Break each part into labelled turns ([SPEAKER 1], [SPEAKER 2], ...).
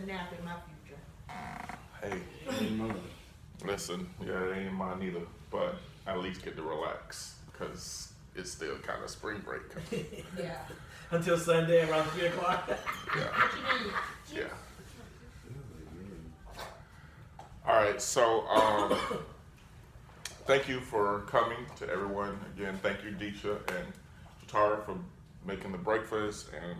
[SPEAKER 1] a nap in my future.
[SPEAKER 2] Hey,
[SPEAKER 3] Listen, yeah, it ain't mine either, but I at least get to relax because it's still kind of spring break.
[SPEAKER 1] Yeah.
[SPEAKER 2] Until Sunday around 3 o'clock.
[SPEAKER 3] Yeah. Yeah. All right, so thank you for coming to everyone. Again, thank you, Deisha and Tara, for making the breakfast, and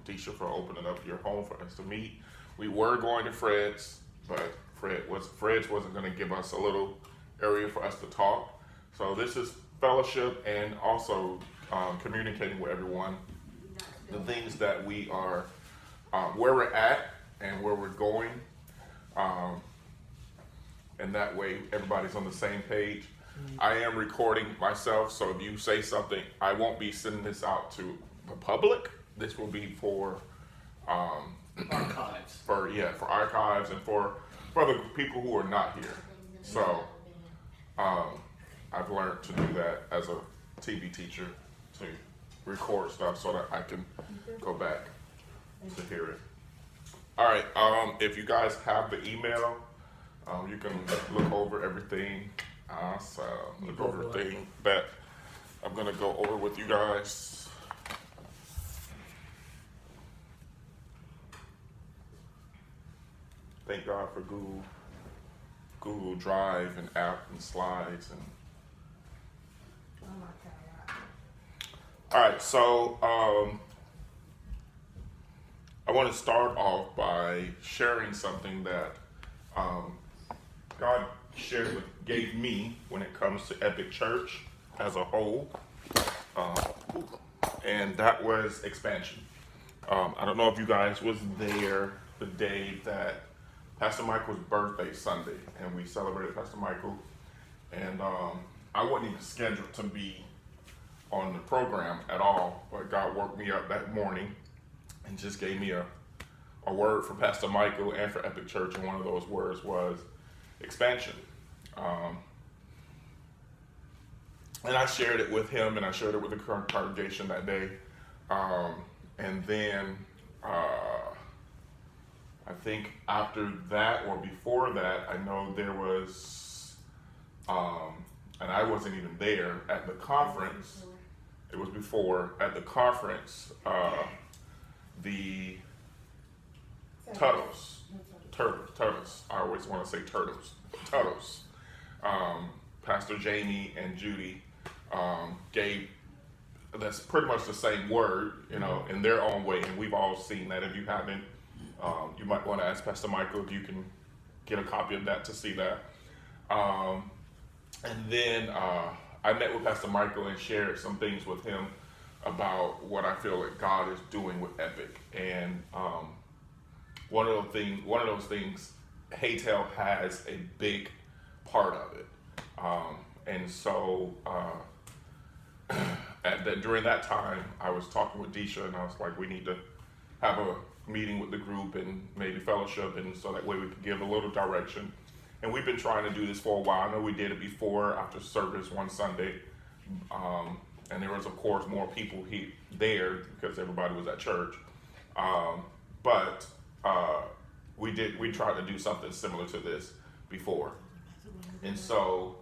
[SPEAKER 3] Deisha for opening up your home for us to meet. We were going to Fred's, but Fred's wasn't going to give us a little area for us to talk. So this is fellowship and also communicating with everyone the things that we are, where we're at and where we're going. And that way everybody's on the same page. I am recording myself, so if you say something, I won't be sending this out to the public. This will be for
[SPEAKER 2] Archives.
[SPEAKER 3] for archives and for the people who are not here. So I've learned to do that as a TV teacher, to record stuff so that I can go back to hear it. All right, if you guys have the email, you can look over everything. Look over everything that I'm gonna go over with you guys. Thank God for Google Drive and app and slides and.
[SPEAKER 1] Oh my God.
[SPEAKER 3] All right, so I want to start off by sharing something that God gave me when it comes to Epic Church as a whole, and that was expansion. I don't know if you guys was there the day that Pastor Michael's birthday Sunday, and we celebrated Pastor Michael, and I wasn't even scheduled to be on the program at all, but God woke me up that morning and just gave me a word for Pastor Michael and for Epic Church, and one of those words was expansion. And I shared it with him, and I shared it with the current congregation that day. And then I think after that or before that, I know there was, and I wasn't even there at the conference. It was before at the conference, the Turtles. I always want to say Turtles. Pastor Jamie and Judy gave, that's pretty much the same word, in their own way. And we've all seen that. If you haven't, you might want to ask Pastor Michael if you can get a copy of that to see that. And then I met with Pastor Michael and shared some things with him about what I feel like God is doing with Epic. And one of those things, Haytel has a big part of it. And so during that time, I was talking with Deisha, and I was like, we need to have a meeting with the group and maybe fellowship, and so that way we could give a little direction. And we've been trying to do this for a while. I know we did it before after service one Sunday, and there was, of course, more people there because everybody was at church. But we tried to do something similar to this before, and so,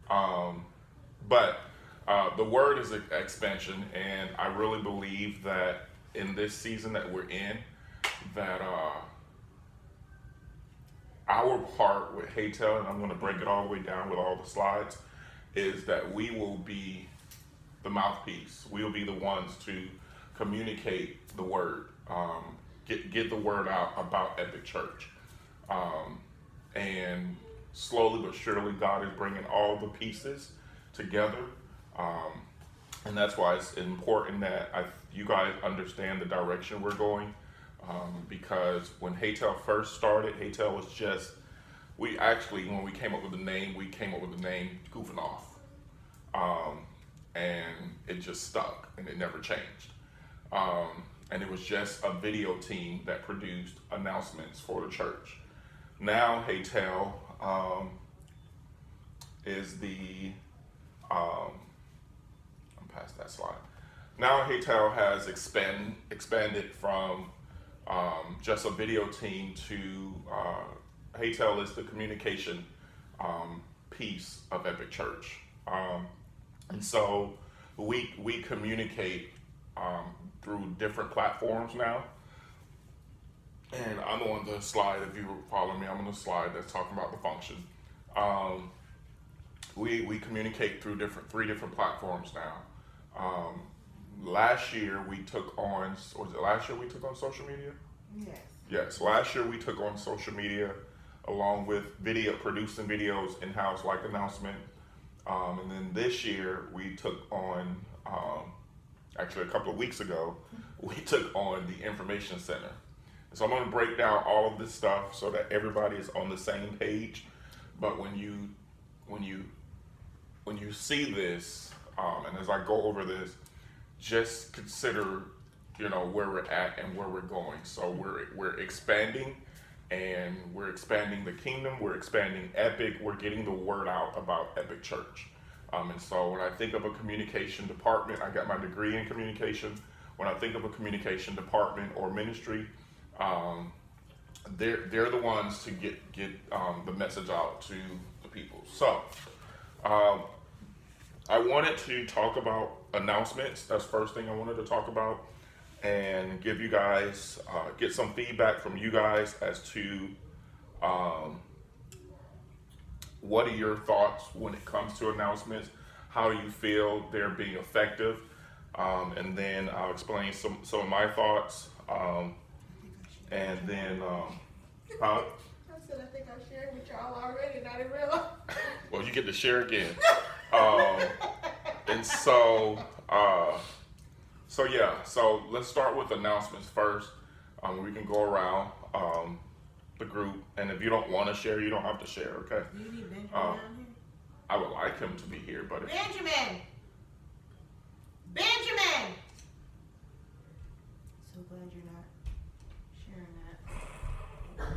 [SPEAKER 3] but the word is expansion, and I really believe that in this season that we're in, that our part with Haytel, and I'm going to break it all the way down with all the slides, is that we will be the mouthpiece. We'll be the ones to communicate the word, get the word out about Epic Church. And slowly but surely, God is bringing all the pieces together. And that's why it's important that you guys understand the direction we're going. Because when Haytel first started, Haytel was just, when we came up with the name, Goofing Off. And it just stuck, and it never changed. And it was just a video team that produced announcements for the church. Now Haytel is the, I'm past that slide. Now Haytel has expanded from just a video team to, Haytel is the communication piece of Epic Church. And so we communicate through different platforms now. And I'm on the slide, if you follow me, I'm on the slide that's talking about the function. We communicate through three different platforms now. Last year we took on, was it last year we took on social media?
[SPEAKER 1] Yes.
[SPEAKER 3] Yes, last year we took on social media along with producing videos in-house like Announcement. And then this year we took on, actually a couple of weeks ago, we took on the information center. So I'm gonna break down all of this stuff so that everybody is on the same page. But when you see this, and as I go over this, just consider, where we're at and where we're going. So we're expanding, and we're expanding the kingdom. We're expanding Epic. We're getting the word out about Epic Church. And so when I think of a communication department, I got my degree in communication. When I think of a communication department or ministry, they're the ones to get the message out to the people. So I wanted to talk about announcements. That's the first thing I wanted to talk about, and give you guys, get some feedback from you guys as to what are your thoughts when it comes to announcements? How do you feel they're being effective? And then I'll explain some of my thoughts. And then,
[SPEAKER 1] I said I think I shared with y'all already, and I didn't realize.
[SPEAKER 3] well, you get to share again. And so let's start with announcements first. We can go around the group, and if you don't want to share, you don't have to share, okay?
[SPEAKER 1] Do you need Benjamin down here?
[SPEAKER 3] I would like him to be here, but if,
[SPEAKER 1] Benjamin! So glad you're not sharing that.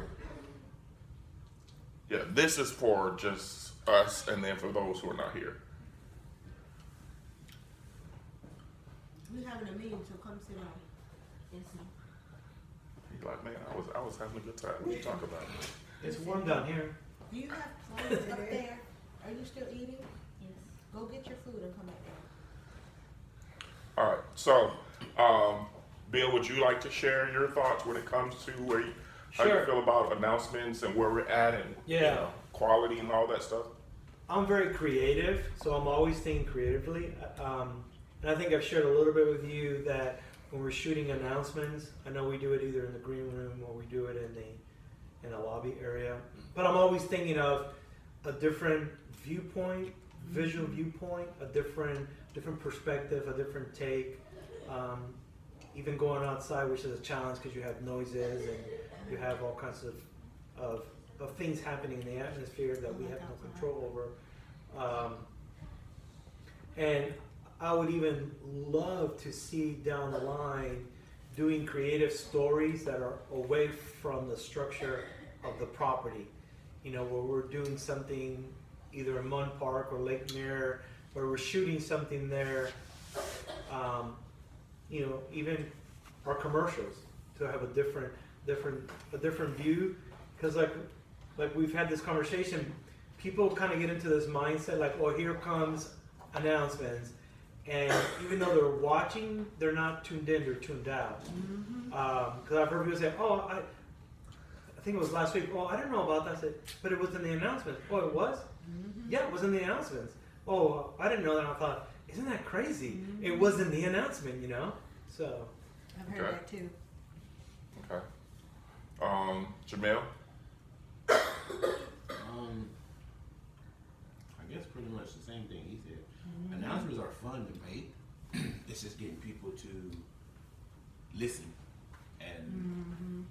[SPEAKER 3] yeah, this is for just us, and then for those who are not here.
[SPEAKER 1] We're having a meeting, so come sit down. Yes, sir.
[SPEAKER 3] He's like, man, I was having a good time. What you talk about?
[SPEAKER 2] It's warm down here.
[SPEAKER 1] Do you have plates up there? Are you still eating? Yes. Go get your food and come back down.
[SPEAKER 3] All right, so Bill, would you like to share your thoughts when it comes to how you
[SPEAKER 2] Sure.
[SPEAKER 3] feel about announcements and where we're at and
[SPEAKER 2] Yeah.
[SPEAKER 3] quality and all that stuff?
[SPEAKER 2] I'm very creative, so I'm always thinking creatively. And I think I've shared a little bit with you that when we're shooting announcements, I know we do it either in the green room or we do it in the lobby area. But I'm always thinking of a different viewpoint, visual viewpoint, a different perspective, a different take. Even going outside, which is a challenge because you have noises and you have all kinds of things happening in the atmosphere that we have no control over. And I would even love to see down the line doing creative stories that are away from the structure of the property. Where we're doing something either in Munn Park or Lake Mirror, where we're shooting something there. Even our commercials to have a different view, because like we've had this conversation, people kind of get into this mindset like, oh, here comes announcements, and even though they're watching, they're not tuned in, they're tuned out. Because I've heard people say, oh, I think it was last week, oh, I didn't know about that. I said, but it was in the announcement. Oh, it was? Yeah, it was in the announcements. Oh, I didn't know that. I thought, isn't that crazy? It was in the announcement, So.
[SPEAKER 1] I've heard
[SPEAKER 3] Okay.
[SPEAKER 1] that too.
[SPEAKER 3] Okay. Jamel?
[SPEAKER 4] I guess pretty much the same thing he said. Announcements are fun to make. It's just getting people to listen. And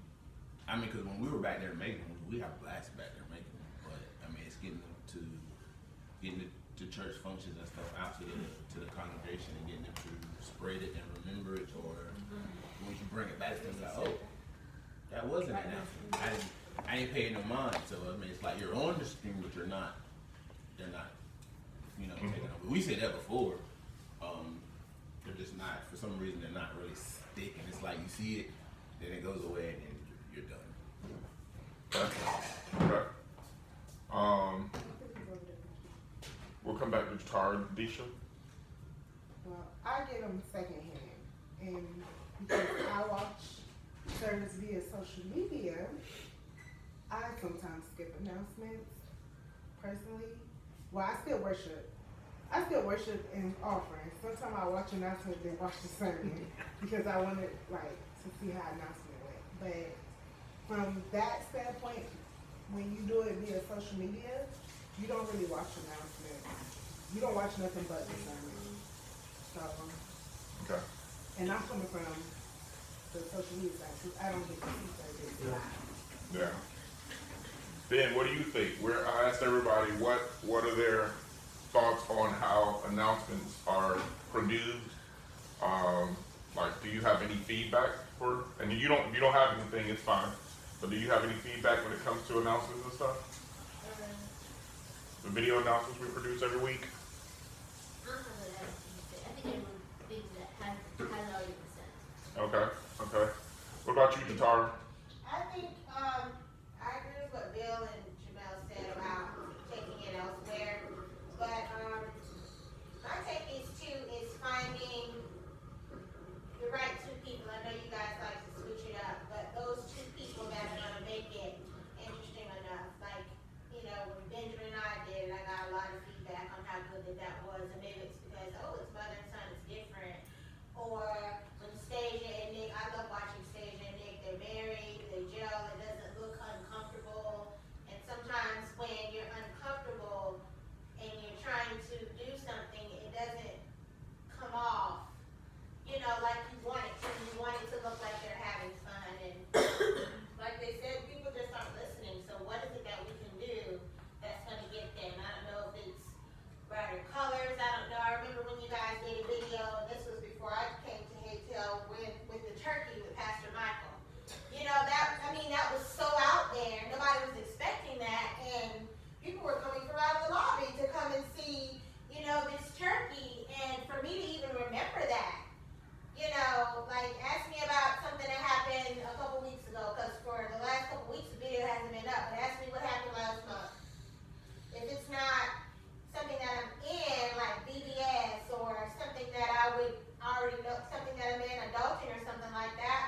[SPEAKER 4] I mean, because when we were back there making them, we have blast back there making them. But I mean, it's getting them to church functions and stuff out to the congregation and getting them to spread it and remember it, or when you bring it back to them, like, oh, that was an announcement. I ain't paying no mind. So I mean, it's like you're on the screen, but they're not taking over. We said that before. They're just not, for some reason, they're not really sticking. It's like you see it, then it goes away, and then you're done.
[SPEAKER 3] Okay. We'll come back to Tara, Disha.
[SPEAKER 1] Well, I get them secondhand, and because I watch service via social media, I sometimes skip announcements. Personally, well, I still worship in offering. Sometimes I watch announcements and watch the sermon because I wanted to see how announcement went. But from that standpoint, when you do it via social media, you don't really watch announcements. You don't watch nothing but the sermon. So,
[SPEAKER 3] Okay.
[SPEAKER 1] and I'm coming from the social media side because I don't get to see service live.
[SPEAKER 3] Yeah. Ben, what do you think? I asked everybody what are their thoughts on how announcements are produced. Like, do you have any feedback for? And you don't have anything, it's fine. But do you have any feedback when it comes to announcements and stuff? The video announcements we produce every week.
[SPEAKER 5] I think everyone thinks that has already been sent.
[SPEAKER 3] Okay. Okay. What about you, Jatara?
[SPEAKER 6] I think, I agree with what Bill and Jamel said about taking it elsewhere, but, my take is finding the right two people. I know you guys like to switch it up, but those two people that are gonna make it interesting enough, like, you know, when Benjamin and I did it, I got a lot of feedback on how good that was, and maybe it's because, it's mother and son, it's different. Or when Stasia and Nick, I love watching Stasia and Nick, they're married, they gel, it doesn't look uncomfortable. And sometimes when you're uncomfortable and you're trying to do something, it doesn't come off, like you want it to. You want it to look like they're having fun. And like they said, people just aren't listening. So what is it that we can do that's gonna get them? I don't know if it's brighter colors, I don't know. I remember when you guys did a video, this was before I came to Haytel, with the turkey with Pastor Michael. That was so out there. Nobody was expecting that, and people were coming from out of the lobby to come and see, this turkey. And for me to even remember that, ask me about something that happened a couple weeks ago, because for the last couple weeks the video hasn't been up. But ask me what happened last month. If it's not something that I'm in, like BBS, or something that I would already know, something that I'm in, adulting or something like that,